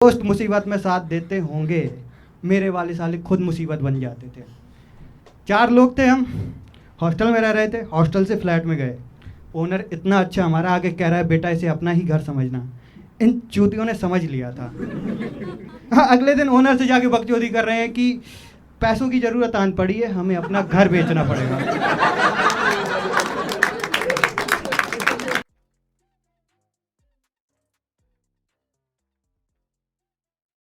दोस्त मुसीबत में साथ देते होंगे, मेरे वाले साले खुद मुसीबत बन जाते थे। 4 लोग थे हम, हॉस्टल में रह रहे थे। हॉस्टल से फ्लैट में गए। ओनर इतना अच्छा हमारा आगे कह रहा है, बेटा इसे अपना ही घर समझना। इन चूतियों ने समझ लिया था। हाँ, अगले दिन ओनर से जाके बकचोदी कर रहे हैं कि पैसों की ज़रूरत आन पड़ी है, हमें अपना घर बेचना पड़ेगा।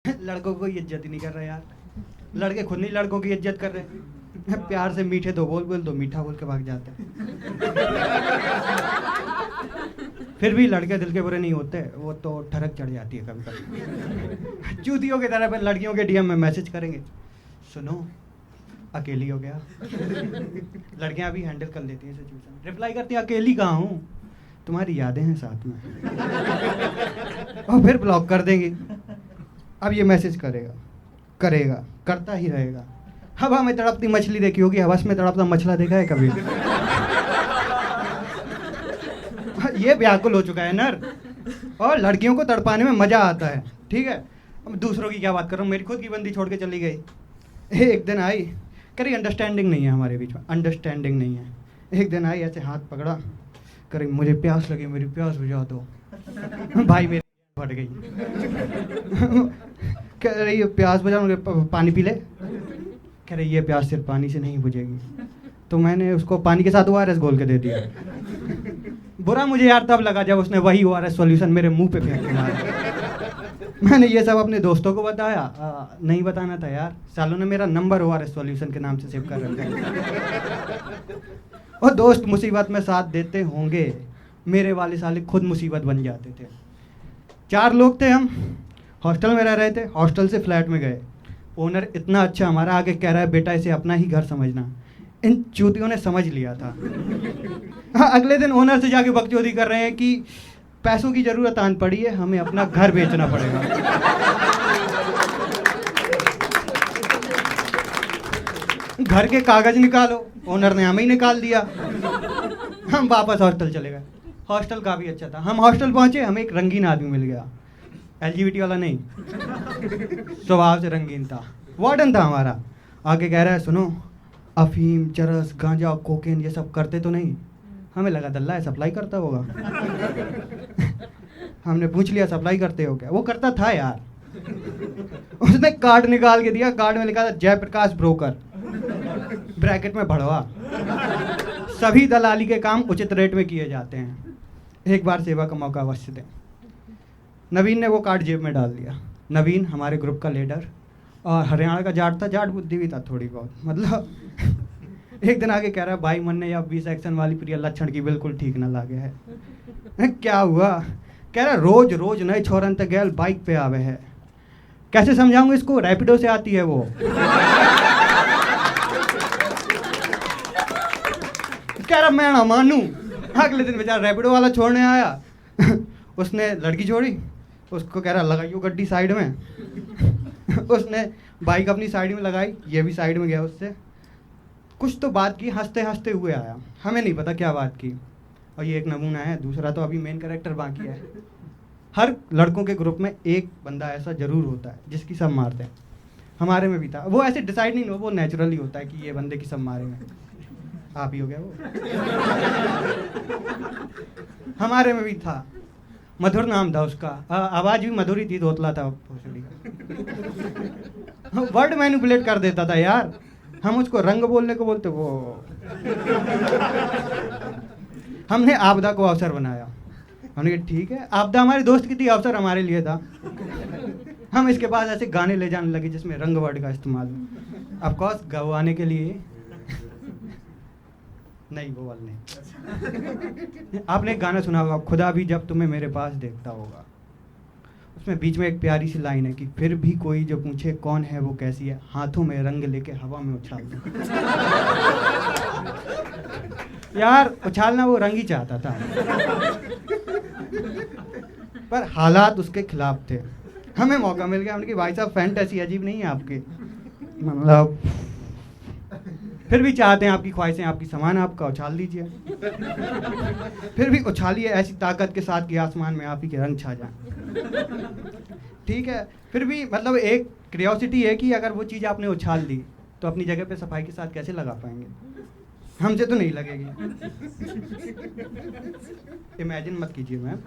लड़कों को इज्जत ही नहीं कर रहे यार। लड़के खुद नहीं लड़कों की इज्जत कर रहे। प्यार से मीठे दो बोल दो, मीठा बोल के भाग जाते हैं। फिर भी लड़के दिल के बुरे नहीं होते, वो तो ठरक चढ़ जाती है कभी कभी। चूतियों की तरह फिर लड़कियों के डीएम में मैसेज करेंगे, सुनो अकेली हो गया। लड़कियां भी हैंडल कर लेती हैं सिचुएशन। रिप्लाई करती हैं, अकेली कहाँ हूँ, तुम्हारी यादें हैं साथ में। और फिर ब्लॉक कर देंगी। अब ये मैसेज करेगा करता ही रहेगा। हवा में तड़पती मछली देखी होगी, हवस में तड़पता मछला देखा है कभी? ये व्याकुल हो चुका है नर। और लड़कियों को तड़पाने में मजा आता है, ठीक है। अब दूसरों की क्या बात कर रहा हूँ, मेरी खुद की बंदी छोड़ के चली गई। एक दिन आई, कह रही अंडरस्टैंडिंग नहीं है हमारे बीच में, अंडरस्टैंडिंग नहीं है। एक दिन आई, ऐसे हाथ पकड़ा, कह रही मुझे प्यास लगी, मेरी प्यास बुझा दो। भाई मेरी फट गई। कह रही है प्यास बुझा, मुझे पानी पी ले। कह रही ये प्यास सिर्फ पानी से नहीं बुझेगी। तो मैंने उसको पानी के साथ ORS घोल के दे दिया। बुरा मुझे यार तब लगा जब उसने वही ORS सॉल्यूशन मेरे मुंह पे फेंक के मारा। मैंने ये सब अपने दोस्तों को बताया, नहीं बताना था यार, सालों ने मेरा नंबर ORS सॉल्यूशन के नाम से सेव कर रखा है। और दोस्त मुसीबत में साथ देते होंगे, मेरे वाले साले खुद मुसीबत बन जाते थे। 4 लोग थे हम, हॉस्टल में रह रहे थे। हॉस्टल से फ्लैट में गए। ओनर इतना अच्छा हमारा आगे कह रहा है, बेटा इसे अपना ही घर समझना। इन चूतियों ने समझ लिया था। हाँ, अगले दिन ओनर से जाके बकचोदी कर रहे हैं कि पैसों की ज़रूरत आन पड़ी है, हमें अपना घर बेचना पड़ेगा। घर के कागज निकालो, ओनर ने हमें ही निकाल दिया। हम वापस हॉस्टल चले गए। हॉस्टल काफ़ी अच्छा था। हम हॉस्टल पहुंचे, हमें एक रंगीन आदमी मिल गया। LGBT वाला नहीं, स्वभाव से रंगीन था। वार्डन था हमारा। आगे कह रहा है, सुनो अफीम, चरस, गांजा, कोकेन ये सब करते तो नहीं? हमें लगा दल्ला है, सप्लाई करता होगा। हमने पूछ लिया सप्लाई करते हो क्या? वो करता था यार। उसने कार्ड निकाल के दिया, कार्ड में लिखा था जयप्रकाश ब्रोकर, ब्रैकेट में भड़वा। सभी दलाली के काम उचित रेट में किए जाते हैं, एक बार सेवा का मौका अवश्य दें। नवीन ने वो कार्ड जेब में डाल दिया। नवीन हमारे ग्रुप का लीडर और हरियाणा का जाट था, जाट बुद्धि भी था थोड़ी बहुत, मतलब। एक दिन आगे कह रहा है, भाई मन ने या 20 एक्शन वाली प्रिय लक्षण की बिल्कुल ठीक ना लागे है। क्या हुआ? कह रहा रोज रोज नए छोरन तक गैल बाइक पे आवे है। कैसे समझाऊंगा इसको, रैपिडो से आती है वो। कह रहा मैं ना मानू। अगले दिन बेचारा रैपिडो वाला छोड़ने आया। उसने लड़की छोड़ी, उसको कह रहा लगाइयो गड्डी साइड में। उसने बाइक अपनी साइड में लगाई, ये भी साइड में गया उससे। कुछ तो बात की, हंसते हंसते हुए आया। हमें नहीं पता क्या बात की। और ये एक नमूना है, दूसरा तो अभी मेन कैरेक्टर बाकी है। हर लड़कों के ग्रुप में एक बंदा ऐसा जरूर होता है जिसकी सब मारते हैं। हमारे में भी था। वो ऐसे डिसाइड नहीं, वो नेचुरली होता है कि ये बंदे की सब मारेंगे। आप ही हो गया वो। हमारे में भी था, मधुर नाम था उसका। आवाज भी मधुरी थी, धोतला था वर्ड मैनिपुलेट कर देता था यार। हम उसको रंग बोलने को बोलते, वो हमने आपदा को अवसर बनाया। हमने कहा ठीक है, आपदा हमारे दोस्त की थी, अवसर हमारे लिए था। हम इसके पास ऐसे गाने ले जाने लगे जिसमें रंग वर्ड का इस्तेमाल हो। ऑफ कोर्स गवाने के लिए नहीं, वो वाला नहीं। आपने एक गाना सुना होगा, खुदा भी जब तुम्हें मेरे पास देखता होगा। उसमें बीच में एक प्यारी सी लाइन है कि फिर भी कोई जो पूछे कौन है वो कैसी है, हाथों में रंग लेके हवा में उछाल दो। यार उछालना वो रंग ही चाहता था, पर हालात उसके खिलाफ थे। हमें मौका मिल गया। हमने कहा भाई साहब फैंटेसी अजीब नहीं है आपके, मतलब फिर भी चाहते हैं आपकी ख्वाहिशें आपकी समान, आपका उछाल दीजिए। फिर भी उछालिए ऐसी ताकत के साथ कि आसमान में आप ही के रंग छा जाए। ठीक है, फिर भी मतलब एक क्यूरियोसिटी है कि अगर वो चीज़ आपने उछाल दी तो अपनी जगह पे सफाई के साथ कैसे लगा पाएंगे? हमसे तो नहीं लगेगी। इमेजिन मत कीजिए मैम।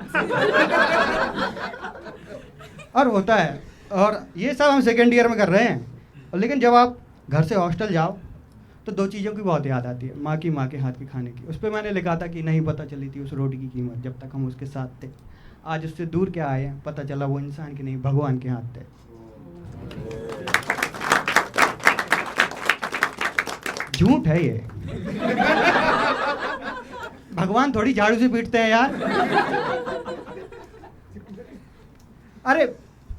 और होता है, और ये सब हम सेकेंड ईयर में कर रहे हैं, और लेकिन जब आप घर से हॉस्टल जाओ तो दो चीज़ों की बहुत याद आती है, माँ के हाथ के खाने की। उस पर मैंने लिखा था कि नहीं पता चली थी उस रोटी की कीमत जब तक हम उसके साथ थे। आज उससे दूर क्या आए हैं, पता चला वो इंसान के नहीं भगवान के हाथ थे। झूठ है ये। भगवान थोड़ी झाड़ू से पीटते हैं यार। अरे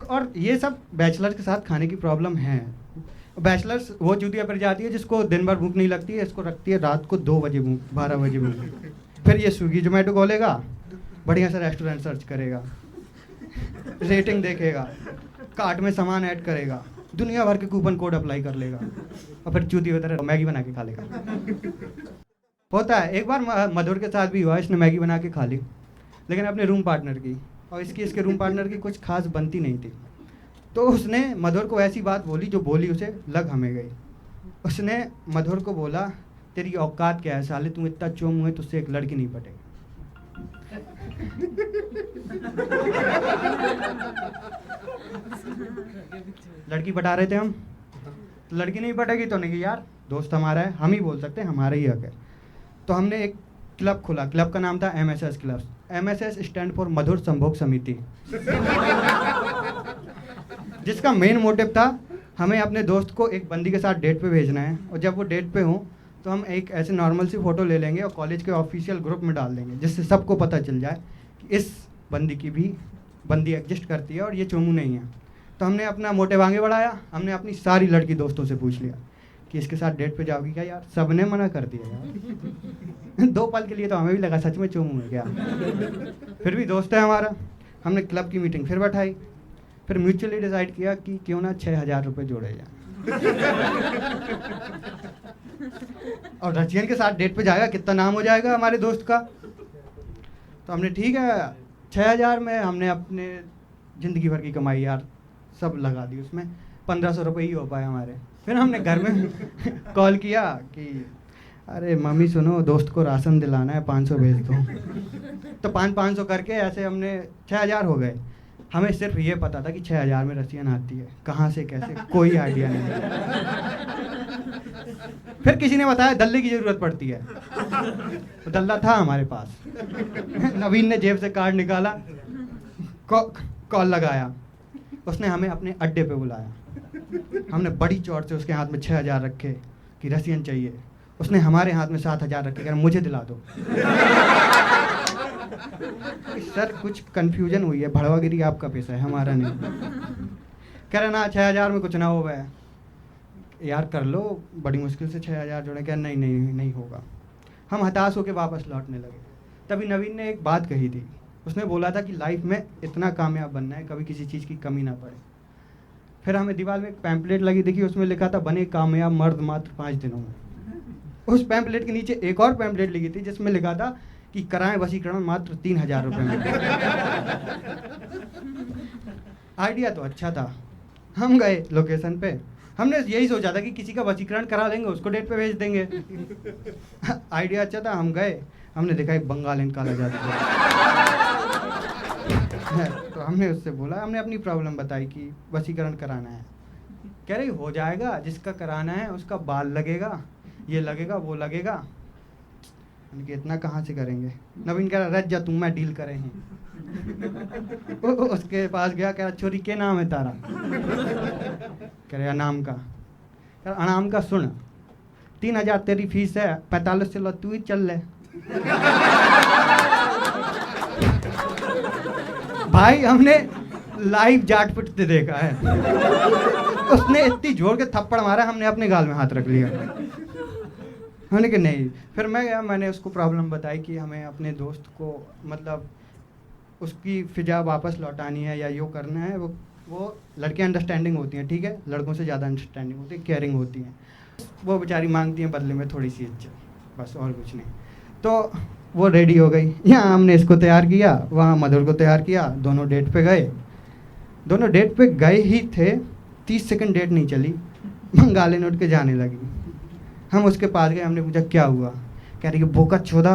और ये सब बैचलर के साथ खाने की प्रॉब्लम है। बैचलर्स वो चूतिया पर जाती है जिसको दिन भर भूख नहीं लगती है, इसको रखती है रात को 2 बजे भूख, 12 बजे भूख। फिर ये स्विगी जोमेटो खोलेगा, बढ़िया सा रेस्टोरेंट सर्च करेगा, रेटिंग देखेगा, कार्ट में सामान ऐड करेगा, दुनिया भर के कूपन कोड अप्लाई कर लेगा, और फिर चूती की तरह मैगी बना के खा लेगा। होता है। एक बार मधुर के साथ भी हुआ, इसने मैगी बना के खा ली, लेकिन अपने रूम पार्टनर की, और इसके रूम पार्टनर की कुछ खास बनती नहीं थी। तो उसने मधुर को ऐसी बात बोली जो बोली उसे लग हमें गई। उसने मधुर को बोला, तेरी औकात क्या है साले, तू इतना चोमू है, तुझसे एक लड़की नहीं पटेगी। लड़की पटा रहे थे हम, तो लड़की नहीं पटेगी तो नहीं यार, दोस्त हमारा है, हम ही बोल सकते हैं, हमारा ही हक है। तो हमने एक क्लब खोला, क्लब का नाम था MSS club. MSS stand for मधुर संभोग समिति, जिसका मेन मोटिव था हमें अपने दोस्त को एक बंदी के साथ डेट पे भेजना है, और जब वो डेट पे हो तो हम एक ऐसे नॉर्मल सी फ़ोटो ले लेंगे और कॉलेज के ऑफिशियल ग्रुप में डाल देंगे, जिससे सबको पता चल जाए कि इस बंदी की भी बंदी एग्जिस्ट करती है और ये चोमू नहीं है। तो हमने अपना मोटिव आगे बढ़ाया, हमने अपनी सारी लड़की दोस्तों से पूछ लिया कि इसके साथ डेट पे जाओगी क्या यार? सबने मना कर दिया यार। 2 पल के लिए तो हमें भी लगा सच में चोमू है क्या। फिर भी दोस्त है हमारा, हमने क्लब की मीटिंग फिर बैठाई, फिर म्यूचुअली डिसाइड किया कि क्यों ना 6,000 रुपये जोड़े जाए। और रचियन के साथ डेट पे जाएगा, कितना नाम हो जाएगा हमारे दोस्त का। तो हमने ठीक है, 6,000 में हमने अपने ज़िंदगी भर की कमाई यार सब लगा दी उसमें, 1,500 रुपये ही हो पाए हमारे। फिर हमने घर में कॉल किया कि अरे मम्मी सुनो, दोस्त को राशन दिलाना है, 500 भेज दो। तो 500 करके ऐसे हमने 6,000 हो गए। हमें सिर्फ ये पता था कि 6,000 में रसियन आती है, कहाँ से कैसे कोई आइडिया नहीं। फिर किसी ने बताया दल्ले की ज़रूरत पड़ती है, तो दल्ला था हमारे पास। नवीन ने जेब से कार्ड निकाला, कॉल लगाया, उसने हमें अपने अड्डे पे बुलाया। हमने बड़ी चौड़ से उसके हाथ में 6,000 रखे कि रसियन चाहिए, उसने हमारे हाथ में 7,000 रखे, कह मुझे दिला दो। सर कुछ कंफ्यूजन हुई है, भड़वागिरी आपका पैसा है, हमारा नहीं। कह रहा ना 6,000 में कुछ ना हो गया यार, कर लो, बड़ी मुश्किल से 6,000 जोड़े। क्या नहीं नहीं नहीं होगा। हम हताश होकर वापस लौटने लगे। तभी नवीन ने एक बात कही थी, उसने बोला था कि लाइफ में इतना कामयाब बनना है कभी किसी चीज़ की कमी ना पड़े। फिर हमें दीवार में एक पैम्पलेट लगी दिखी, उसमें लिखा था बने कामयाब मर्द मात्र 5 दिनों में। उस पैम्पलेट के नीचे एक और पैम्पलेट लिखी थी जिसमें लिखा था कि कराएं वशीकरण मात्र 3,000 रुपये में। आइडिया तो अच्छा था। हम गए लोकेशन पे, हमने यही सोचा था कि किसी का वशीकरण करा लेंगे, उसको डेट पे भेज देंगे। आइडिया अच्छा था। हम गए, हमने देखा एक बंगाल निकाला जाता है। तो हमने उससे बोला, हमने अपनी प्रॉब्लम बताई कि वशीकरण कराना है। कह रही हो जाएगा, जिसका कराना है उसका बाल लगेगा, ये लगेगा वो लगेगा। उनके इतना कहाँ से करेंगे। नवीन कह रहा रज जा तुम, मैं डील करे हैं। उसके पास गया, कह रहा छोरी के नाम है तारा? कह रहा अनाम का। कह रहा अनाम का सुन, 3,000 तेरी फीस है, 45 चलो तू ही चल ले। भाई हमने लाइव जाट पिटते देखा है। उसने इतनी जोर के थप्पड़ मारा, हमने अपने गाल में हाथ रख लिया। हमने कहा नहीं। फिर मैं गया, मैंने उसको प्रॉब्लम बताई कि हमें अपने दोस्त को मतलब उसकी फिजा वापस लौटानी है या यो करना है। वो लड़कियां अंडरस्टैंडिंग होती हैं, ठीक है, लड़कों से ज़्यादा अंडरस्टैंडिंग होती है, केयरिंग होती हैं। वो बेचारी मांगती हैं बदले में थोड़ी सी इज्जत, बस और कुछ नहीं। तो वो रेडी हो गई। यहाँ हमने इसको तैयार किया, वहाँ मधुर को तैयार किया, दोनों डेट पे गए। दोनों डेट पे गए ही थे, 30 सेकंड डेट नहीं चली, गालें उठ के जाने लगी। हम उसके पास गए, हमने पूछा क्या हुआ, कह रही है बोका चोदा।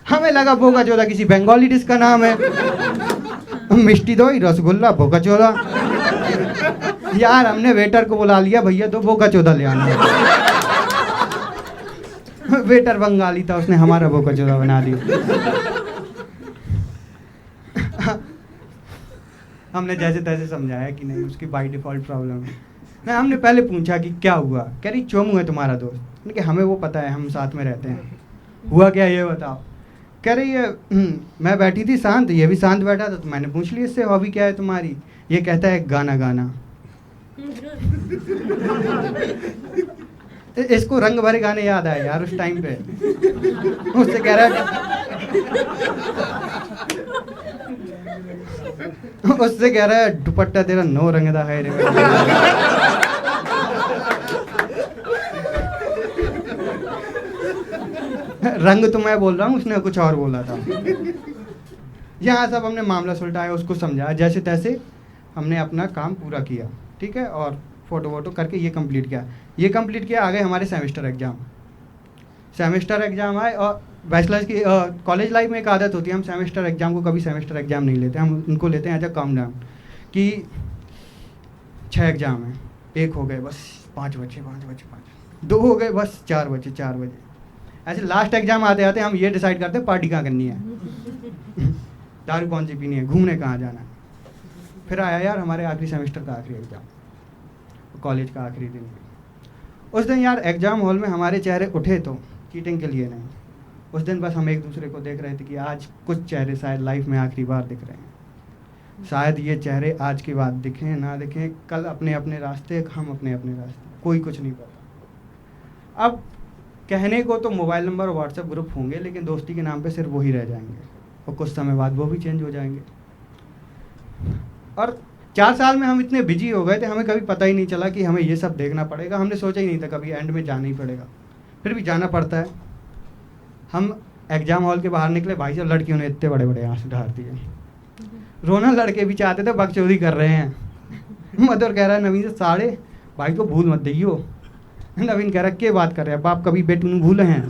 हमें लगा बोका चोदा किसी बंगाली डिश का नाम है, मिष्टी दोई रसगुल्ला बोका चोदा। यार हमने वेटर को बुला लिया, भैया दो बोका चोदा ले आना। वेटर बंगाली था, उसने हमारा बोका चोदा बना दिया। हमने जैसे तैसे समझाया कि नहीं, उसकी बाई डिफॉल्ट प्रॉब्लम है। नहीं, हमने पहले पूछा कि क्या हुआ, कह रही चोमू है तुम्हारा दोस्त। मैंने कहा हमें वो पता है, हम साथ में रहते हैं, हुआ क्या ये बताओ। कह रही है मैं बैठी थी शांत, ये भी शांत बैठा था, तो मैंने पूछ लिया इससे हॉबी क्या है तुम्हारी, ये कहता है गाना गाना। इसको रंग भरे गाने याद आए यार उस टाइम पे। उससे कह रहा है दुपट्टा तेरा 9 रंग दा है रे। रंग तो मैं बोल रहा हूँ, उसने कुछ और बोला था। यहाँ सब हमने मामला सुलटाया, उसको समझाया, जैसे तैसे हमने अपना काम पूरा किया, ठीक है। और फोटो वोटो करके ये कंप्लीट किया। आ गए हमारे सेमेस्टर एग्जाम आए। और बैचलर्स की कॉलेज लाइफ में एक आदत होती है, हम सेमेस्टर एग्जाम को कभी सेमेस्टर एग्जाम नहीं लेते, हम उनको लेते हैं एज अ काम डाउन कि 6 एग्जाम है, 1 हो गए बस 5 बचे, 2 हो गए बस 4 बजे। ऐसे लास्ट एग्जाम आते आते हम ये डिसाइड करते हैं पार्टी कहाँ करनी है, दारू कौन सी पीनी है, घूमने कहाँ जाना है। फिर आया यार हमारे आखिरी सेमेस्टर का आखिरी एग्जाम, कॉलेज का आखिरी दिन। उस दिन यार एग्जाम हॉल में हमारे चेहरे उठे तो चीटिंग के लिए नहीं, उस दिन बस हम एक दूसरे को देख रहे थे कि आज कुछ चेहरे शायद लाइफ में आखिरी बार दिख रहे हैं, शायद ये चेहरे आज के बाद दिखें ना दिखें, कल अपने अपने रास्ते, हम अपने अपने रास्ते, कोई कुछ नहीं पता। अब कहने को तो मोबाइल नंबर और व्हाट्सएप ग्रुप होंगे, लेकिन दोस्ती के नाम पे सिर्फ वही रह जाएंगे, और कुछ समय बाद वो भी चेंज हो जाएंगे। और 4 साल में हम इतने बिजी हो गए थे, हमें कभी पता ही नहीं चला कि हमें ये सब देखना पड़ेगा। हमने सोचा ही नहीं था कभी एंड में जाना ही पड़ेगा, फिर भी जाना पड़ता है। हम एग्जाम हॉल के बाहर निकले, भाई साहब लड़कियों ने इतने बड़े बड़े आंसू ढार दिए, रोना लड़के भी चाहते थे, बकचोदी कर रहे हैं। मधुर कह रहा है नवीन से साढ़े भाई को भूल मत दियो। नवीन कह रहा क्या बात कर रहे हैं, बाप कभी बेटू ने भूले हैं।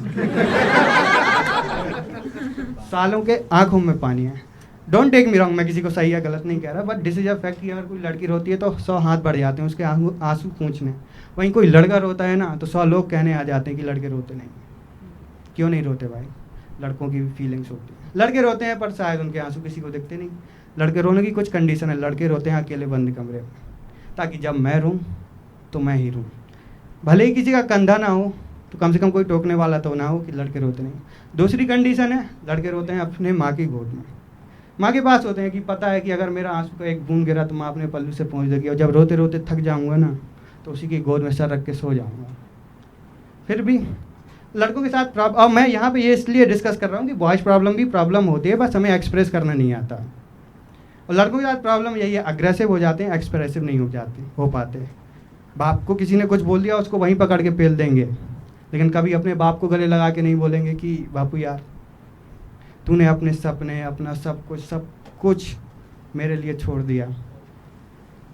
सालों के आंखों में पानी है। डोंट टेक मी रॉन्ग, मैं किसी को सही या गलत नहीं कह रहा, but this is a fact कि अगर कोई लड़की रोती है तो 100 हाथ बढ़ जाते हैं उसके आंसू पूछने, वहीं कोई लड़का रोता है ना तो 100 लोग कहने आ जाते हैं कि लड़के रोते नहीं। क्यों नहीं रोते भाई, लड़कों की भी फीलिंग्स होती है। लड़के रोते हैं पर शायद उनके आंसू किसी को दिखते नहीं। लड़के रोने की कुछ कंडीशन है, लड़के रोते हैं अकेले बंद कमरे में, ताकि जब मैं रो तो मैं ही रो, भले ही किसी का कंधा ना हो तो कम से कम कोई टोकने वाला तो ना हो कि लड़के रोते नहीं। दूसरी कंडीशन है, लड़के रोते हैं अपने माँ की गोद में, माँ के पास होते हैं कि पता है कि अगर मेरा आंसू का एक बूंद गिरा तो माँ अपने पल्लू से पहुँच देगी, और जब रोते रोते थक जाऊँगा ना तो उसी की गोद में सर रख के सो जाऊँगा। फिर भी लड़कों के साथ प्रॉब्लम, और मैं यहाँ पे ये इसलिए डिस्कस कर रहा हूँ कि बॉयज़ प्रॉब्लम भी प्रॉब्लम होती है, बस हमें एक्सप्रेस करना नहीं आता। और लड़कों के साथ प्रॉब्लम यही है, अग्रेसिव हो जाते हैं, एक्सप्रेसिव नहीं हो पाते। बाप को किसी ने कुछ बोल दिया, उसको वहीं पकड़ के पेल देंगे, लेकिन कभी अपने बाप को गले लगा के नहीं बोलेंगे कि बापू यार तूने अपने सपने, अपना सब कुछ मेरे लिए छोड़ दिया,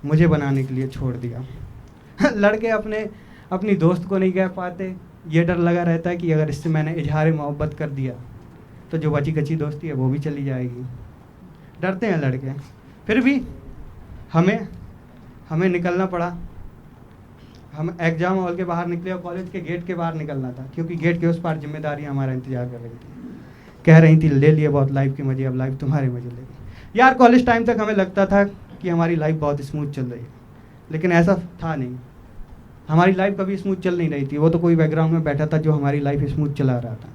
मुझे बनाने के लिए छोड़ दिया। लड़के अपनी दोस्त को नहीं कह पाते, ये डर लगा रहता है कि अगर इससे मैंने इजहार मोहब्बत कर दिया तो जो बची कची दोस्ती है वो भी चली जाएगी। डरते हैं लड़के। फिर भी हमें निकलना पड़ा। हम एग्जाम हॉल के बाहर निकले और कॉलेज के गेट के बाहर निकलना था, क्योंकि गेट के उस पार जिम्मेदारी हमारा इंतजार कर रही थी, कह रही थी ले लिए बहुत लाइफ के मजे, अब लाइफ तुम्हारे मजे लेगी। यार कॉलेज टाइम तक हमें लगता था कि हमारी लाइफ बहुत स्मूथ चल रही है, लेकिन ऐसा था नहीं। हमारी लाइफ कभी स्मूथ चल नहीं रही थी, वो तो कोई बैकग्राउंड में बैठा था जो हमारी लाइफ स्मूथ चला रहा था।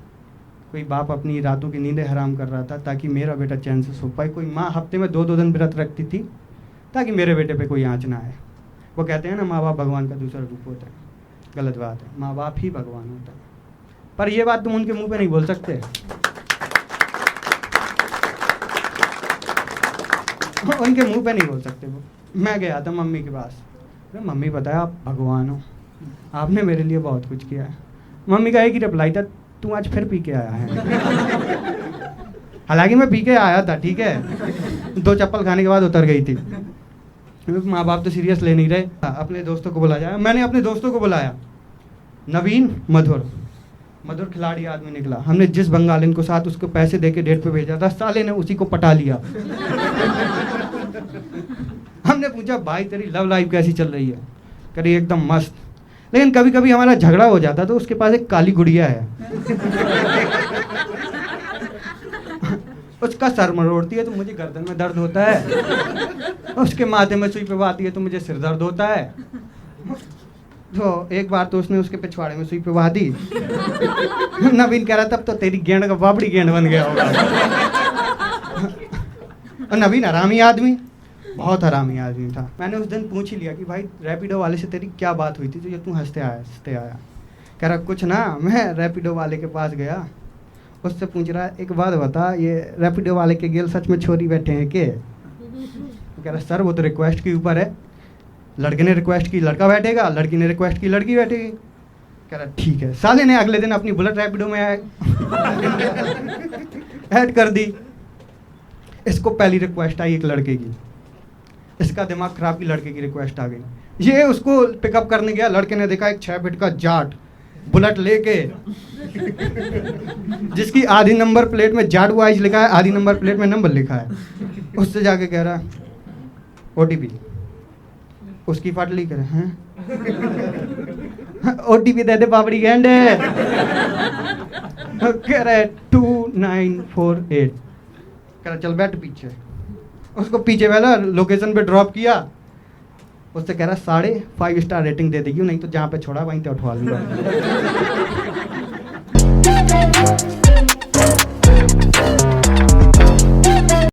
कोई बाप अपनी रातों की नींदें हराम कर रहा था ताकि मेरा बेटा चैन से सो पाए। कोई माँ हफ्ते में 2-2 दिन व्रत रखती थी ताकि मेरे बेटे पे कोई आँच ना आए। वो कहते हैं ना माँ बाप भगवान का दूसरा रूप होता है, गलत बात है, माँ बाप ही भगवान होता है। पर ये बात तुम उनके मुंह पे नहीं बोल सकते। उनके मुंह पे नहीं बोल सकते। वो मैं गया था मम्मी के पास, मम्मी पता है आप भगवान हो, आपने मेरे लिए बहुत कुछ किया है। मम्मी का एक ही रिप्लाई था, तू आज फिर पी के आया है। हालांकि मैं पी के आया था, ठीक है, 2 चप्पल खाने के बाद उतर गई थी। माँ बाप तो सीरियस ले नहीं रहे। अपने दोस्तों को बुलाया, मैंने अपने दोस्तों को बुलाया, नवीन, मधुर खिलाड़ी आदमी निकला। हमने जिस बंगालिन को साथ उसको पैसे दे के डेट पे भेजा था, साले ने उसी को पटा लिया। हमने पूछा भाई तेरी लव लाइफ कैसी चल रही है? करी एकदम मस्त, लेकिन कभी कभी हमारा झगड़ा हो जाता तो उसके पास एक काली गुड़िया है। उसका सर मरोड़ती है तो मुझे गर्दन में दर्द होता है, उसके माथे में सुई पिवाती है तो मुझे सिर दर्द होता है। तो एक बार तो उसने उसके पिछवाड़े में सुई पिवा दी। नवीन कह रहा तब तो तेरी गेंद का बाबड़ी गेंद बन गया होगा। और नवीन हरामी आदमी, बहुत हरामी आदमी था। मैंने उस दिन पूछ ही लिया कि भाई रैपिडो वाले से तेरी क्या बात हुई थी जो ये तू हंसते आया। कह रहा कुछ ना, मैं रैपिडो वाले के पास गया, उससे पूछ रहा एक बात बता, ये रैपिडो वाले के गेल सच में छोरी बैठे हैं के? कह रहा सर वो तो रिक्वेस्ट के ऊपर है, लड़के ने रिक्वेस्ट की लड़का बैठेगा, लड़की ने रिक्वेस्ट की लड़की बैठेगी। कह रहा ठीक है। साले ने अगले दिन अपनी बुलेट रैपिडो में ऐड कर दी। इसको पहली रिक्वेस्ट आई एक लड़के की, इसका दिमाग खराब की लड़के की रिक्वेस्ट आ गई। ये उसको पिकअप करने गया, लड़के ने देखा एक 6 फीट का जाट बुलेट लेके, जिसकी आधी नंबर प्लेट में जाट वाइज लिखा है, आधी नंबर प्लेट में नंबर लिखा है। उससे जाके कह रहा ओटीपी, उसकी फाटली करे हैं, ओटीपी दे दे बाबड़ी गेंडे। कह रहा है 2948। कह रहा चल बैठ पीछे। उसको पीछे वाला लोकेशन पे ड्रॉप किया। उससे कह रहा 5.5 स्टार रेटिंग दे देगी, नहीं तो जहाँ पे छोड़ा वहीं पे उठवा लूंगा।